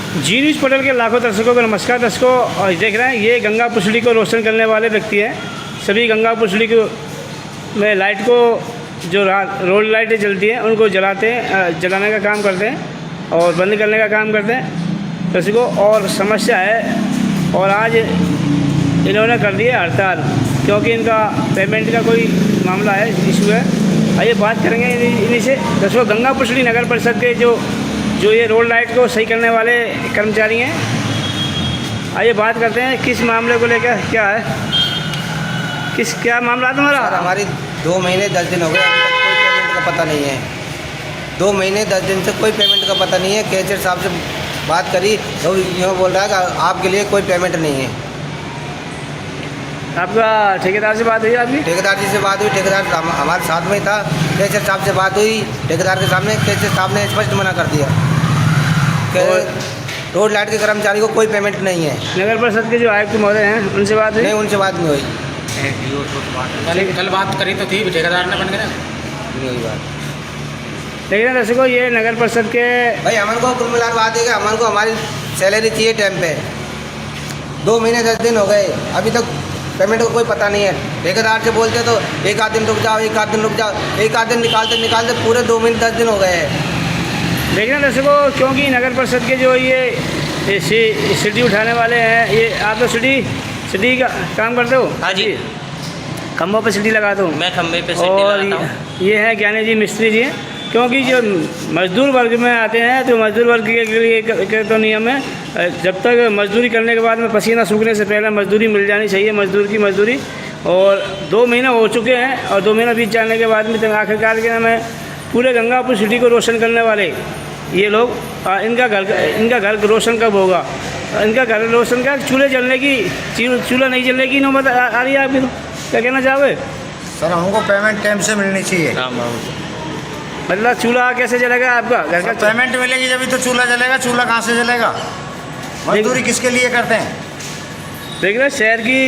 जी news portal के लाखों दर्शकों को नमस्कार। दर्शकों और देख रहे हैं ये गंगा पुसड़ी को रोशन करने वाले व्यक्ति हैं। सभी गंगा पुसड़ी को में लाइट को जो रोड लाइटें जलती हैं उनको जलाने का काम करते हैं और बंद करने का काम करते हैं दर्शकों। और समस्या है और आज इन्होंने कर दिया हड़ताल क्योंकि इनका पेमेंट का कोई मामला है, इशू है। आइए बात करेंगे इन्हीं से। दर्शकों गंगा पुसड़ी नगर परिषद के जो ये रोड लाइट को सही करने वाले कर्मचारी हैं, आइए बात करते हैं किस मामले को लेकर क्या है, क्या मामला है तुम्हारा? सर हमारी 2 महीने 10 दिन हो गए, अभी तक कोई पेमेंट का पता नहीं है। 2 महीने 10 दिन से कोई पेमेंट का पता नहीं है। कैशियर साहब से बात करी तो यूँ बोल रहा है कि आपके लिए कोई पेमेंट नहीं है। आपका ठेकेदार से बात हुई? आपकी ठेकेदार जी से बात हुई, ठेकेदार हमारे साथ में था। कैशियर साहब से बात हुई ठेकेदार के सामने, कैशियर साहब ने स्पष्ट मना कर दिया कि रोड लाइट के कर्मचारी को कोई पेमेंट नहीं है। नगर परिषद के जो आयुक्त महोदय हैं उनसे बात हुई? नहीं, उनसे बात नहीं हुई। कल बात करी तो थी, ठेकेदार ने बन गया नहीं हुई बात। लेकिन दर्शकों ये नगर परिषद के भाई हमन को कुल मिलाकर बात है कि हमन को हमारी सैलरी चाहिए टाइम पे। 2 महीने 10 दिन हो गए, अभी तक पेमेंट का कोई पता नहीं है। ठेकेदार से बोलते तो एक आध दिन रुक जाओ, एक आध दिन रुक जाओ, एक आध दिन निकालते पूरे 2 महीने 10 दिन हो गए हैं। देखना दर्शकों, क्योंकि नगर परिषद के जो ये सिटी उठाने वाले हैं, ये आप तो सिटी का काम करते हो? हाँ जी, खम्भों पे सिटी लगाते हो? मैं खम्भे पे सिटी लगाता हूँ। ये है ज्ञानी जी मिस्त्री जी हैं। क्योंकि जो मजदूर वर्ग में आते हैं तो मजदूर वर्ग के लिए तो नियम है, जब तक मजदूरी करने के बाद में पसीना सूखने से पहले मजदूरी मिल जानी चाहिए, मजदूर की मजदूरी। और 2 महीने हो चुके हैं और 2 महीना बीत जाने के बाद में आखिरकार के में पूरे गंगापुर सिटी को रोशन करने वाले ये लोग, इनका घर रोशन कब होगा? इनका घर रोशन का चूल्हे नहीं जलने की नौबत आ रही है। आप क्या कहना चाहोगे? सर हमको पेमेंट टाइम से मिलनी चाहिए। मतलब चूल्हा कैसे जलेगा आपका घर का? पेमेंट मिलेगी जब तो चूल्हा जलेगा। चूल्हा कहाँ से जलेगा? मजदूरी किसके लिए करते हैं? देख रहे शहर की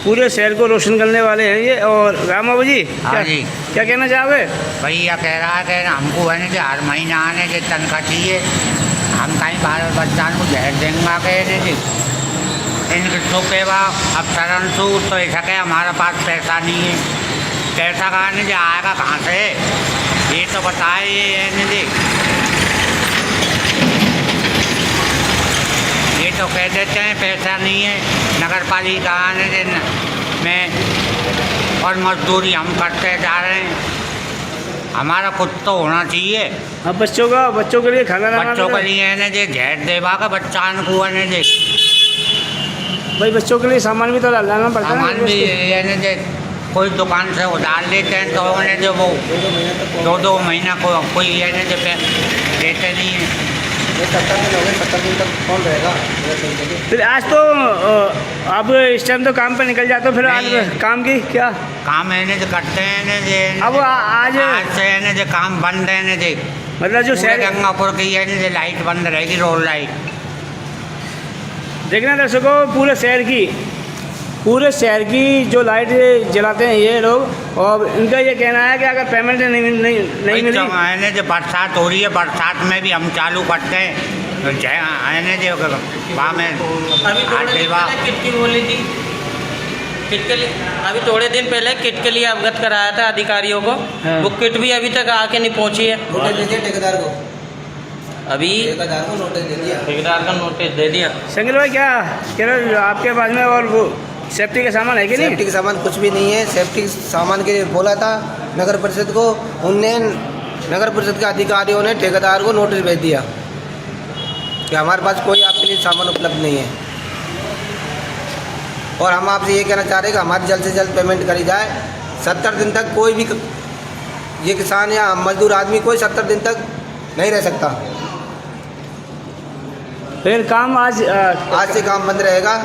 पूरे शहर को रोशन करने वाले हैं ये। और राम बाबू जी, हाँ जी, क्या कहना चाहोगे? भैया कह रहा है कि हमको है ना हर महीना आने के तनख्वाह चाहिए, हम कहीं बाल बच्चा को जहर देंगे कह जी इनके चुके अब सरनसू तो ऐसा क्या हमारे पास पैसा नहीं है। पैसा कहाँ नहीं आएगा कहाँ से, ये तो बताए ये तो कह देते हैं पैसा नहीं है नगर पालिका में, और मजदूरी हम करते जा रहे हैं। हमारा खुद तो होना चाहिए। अब बच्चों के लिए खाना बच्चों के लिए है जे झेट देवा का बच्चा को है जे भाई, बच्चों के लिए सामान भी तो लाना पड़ता है। सामान भी है जे कोई दुकान से उधार लेते हैं तो उन्हें जो वो 2 महीना कोई है जो देते नहीं है। 70 दिन हो गए, 70 दिन तक कौन रहेगा? फिर आज तो आप इस टाइम तो काम पे निकल जाते हो, फिर आज काम की क्या काम है जो करते हैं जे अब आज से है जो काम बंद है जे, मतलब जो शहर गंगापुर की है जो लाइट बंद रहेगी, रोड लाइट। देखना दर्शकों, पूरे शहर की जो लाइट जलाते हैं ये लोग, और इनका ये कहना है कि अगर पेमेंट नहीं मिली जो बरसात हो रही है, बरसात में भी हम चालू करते हैं तो जो वहाँ में किट की बोली थी, किट के लिए अभी थोड़े दिन पहले किट के लिए अवगत कराया था अधिकारियों को। हाँ। वो किट भी अभी तक आके नहीं पहुँची है। नोटिस दे दिया ठेकेदार को, अभी ठेकेदार को नोटिस दे दिया। ठेकेदार का नोटिस दे दिया। संगिल भाई, क्या कह रहे हो आपके पास में और वो सेफ्टी का सामान है कि नहीं? सेफ्टी का सामान कुछ भी नहीं है। सेफ्टी सामान के लिए बोला था नगर परिषद को, उनने नगर परिषद के अधिकारियों ने ठेकेदार को नोटिस भेज दिया कि हमारे पास कोई आपके लिए सामान उपलब्ध नहीं है। और हम आपसे ये कहना चाह रहे हैं कि हमारी जल्द से जल्द पेमेंट करी जाए। 70 दिन तक कोई भी ये किसान या मजदूर आदमी कोई 70 दिन तक नहीं रह सकता। फिर काम आज से काम बंद रहेगा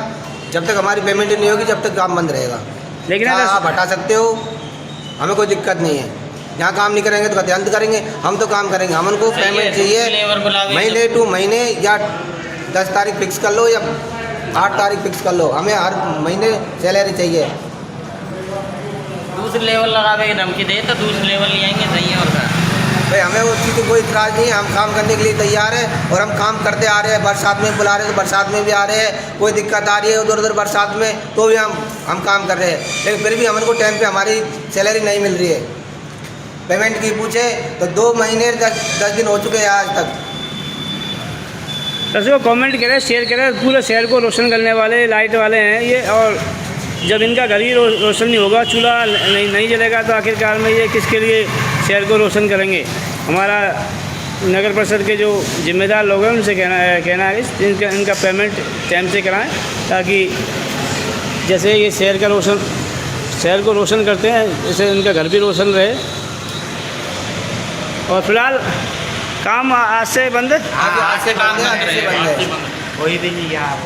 जब तक हमारी पेमेंट नहीं होगी, जब तक काम बंद रहेगा। लेकिन आप हटा सकते हो, हमें कोई दिक्कत नहीं है। जहाँ काम नहीं करेंगे तो अत्यंत करेंगे, हम तो काम करेंगे। हमको पेमेंट चाहिए महीने टू महीने, या 10 तारीख फिक्स कर लो या 8 तारीख फिक्स कर लो, हमें हर महीने सैलरी चाहिए। दूसरे लेवल लगावे धमकी दे तो दूसरे लेवल ले आएंगे, सही है। और भाई हमें उस चीज़ की कोई इतराज़ नहीं है, हम काम करने के लिए तैयार है और हम काम करते आ रहे हैं। बरसात में बुला रहे हैं तो बरसात में भी आ रहे हैं, कोई दिक्कत आ रही है उधर उधर बरसात में तो भी हम काम कर रहे हैं, लेकिन फिर भी हमको टाइम पे हमारी सैलरी नहीं मिल रही है। पेमेंट की पूछे तो 2 महीने 10 दिन हो चुके हैं आज तक। दर्शकों कमेंट करें, शेयर करें, पूरे शहर को रोशन करने वाले लाइट वाले हैं ये। और जब इनका घर ही रोशन नहीं होगा, चूल्हा नहीं जलेगा, तो आखिरकार में ये किसके लिए शहर को रोशन करेंगे। हमारा नगर परिषद के जो जिम्मेदार लोग हैं उनसे कहना है इनका पेमेंट टाइम से कराएं, ताकि जैसे ये शहर को रोशन करते हैं, जैसे इनका घर भी रोशन रहे। और फिलहाल काम आज से बंद है। आज से बंद है। कोई भी नहीं यार।